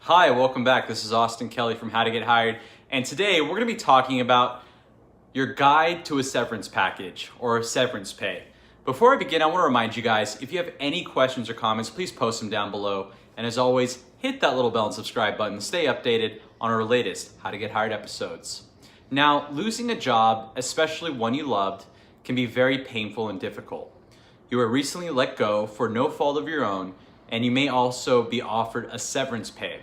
Hi, welcome back. This is Austin Kelly from How to Get Hired. And today we're going to be talking about your guide to a severance package or severance pay. Before I begin, I want to remind you guys, if you have any questions or comments, please post them down below. And as always, hit that little bell and subscribe button to stay updated on our latest How to Get Hired episodes. Now, losing a job, especially one you loved, can be very painful and difficult. You were recently let go for no fault of your own, and you may also be offered a severance pay.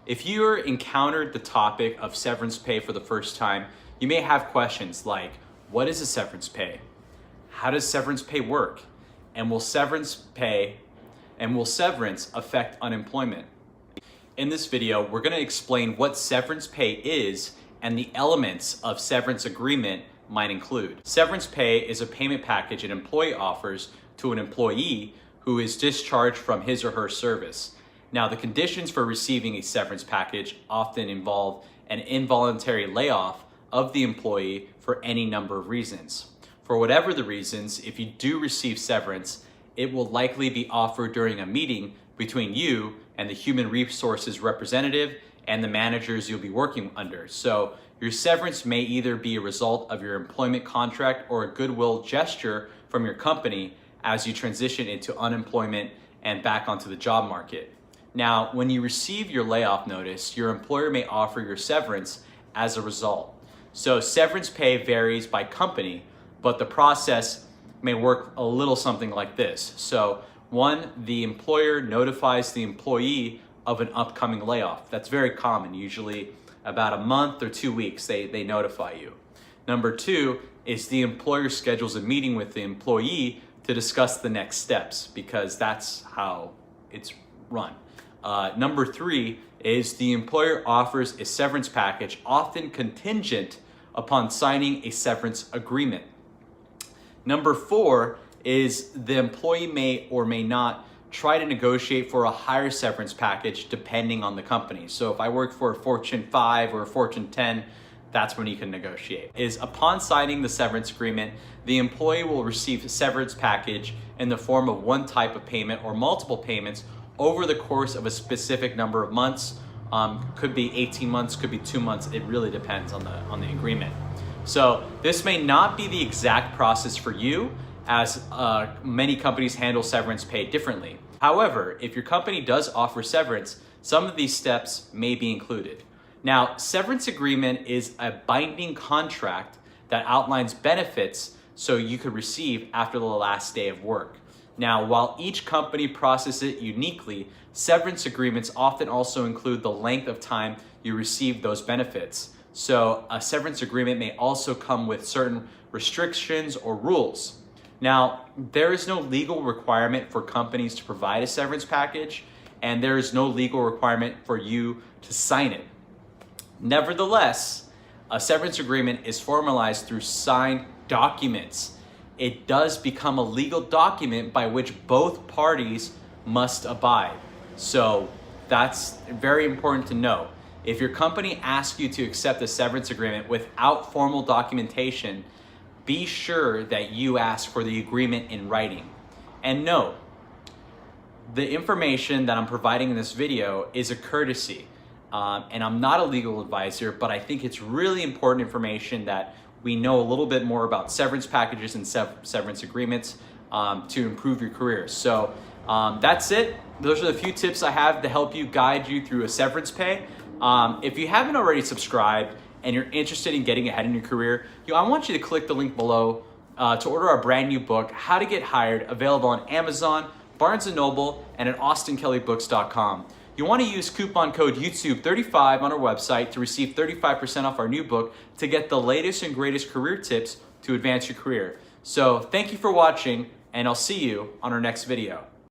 If you encountered the topic of severance pay for the first time, you may have questions like, what is a severance pay? How does severance pay work? And will severance affect unemployment? In this video, we're going to explain what severance pay is and the elements of severance agreement might include. Severance pay is a payment package an employee offers to an employee who is discharged from his or her service. Now, the conditions for receiving a severance package often involve an involuntary layoff of the employee for any number of reasons. For whatever the reasons, if you do receive severance, it will likely be offered during a meeting between you and the human resources representative and the managers you'll be working under. So your severance may either be a result of your employment contract or a goodwill gesture from your company as you transition into unemployment and back onto the job market. Now, when you receive your layoff notice, your employer may offer your severance as a result. So severance pay varies by company, but the process may work a little something like this. So one, the employer notifies the employee of an upcoming layoff. That's very common, usually about a month or 2 weeks they notify you. Number two is the employer schedules a meeting with the employee to discuss the next steps, because that's how it's run. Number three is the employer offers a severance package, often contingent upon signing a severance agreement. Number four is the employee may or may not try to negotiate for a higher severance package depending on the company. So if I work for a Fortune 5 or a Fortune 10, that's when you can negotiate. Is upon signing the severance agreement, the employee will receive a severance package in the form of one type of payment or multiple payments over the course of a specific number of months. Could be 18 months, could be 2 months. It really depends on the agreement. So this may not be the exact process for you, as many companies handle severance pay differently. However, if your company does offer severance, some of these steps may be included. Now, severance agreement is a binding contract that outlines benefits so you could receive after the last day of work. Now, while each company processes it uniquely, severance agreements often also include the length of time you receive those benefits. So a severance agreement may also come with certain restrictions or rules. Now, there is no legal requirement for companies to provide a severance package, and there is no legal requirement for you to sign it. Nevertheless, a severance agreement is formalized through signed documents. It does become a legal document by which both parties must abide. So that's very important to know. If your company asks you to accept a severance agreement without formal documentation, be sure that you ask for the agreement in writing. And note, the information that I'm providing in this video is a courtesy. And I'm not a legal advisor, but I think it's really important information that we know a little bit more about severance packages and severance agreements to improve your career. So that's it. Those are the few tips I have to help you guide you through a severance pay. If you haven't already subscribed and you're interested in getting ahead in your career, I want you to click the link below to order our brand new book, How to Get Hired, available on Amazon, Barnes & Noble, and at austinkellybooks.com. You want to use coupon code YouTube35 on our website to receive 35% off our new book to get the latest and greatest career tips to advance your career. So thank you for watching, and I'll see you on our next video.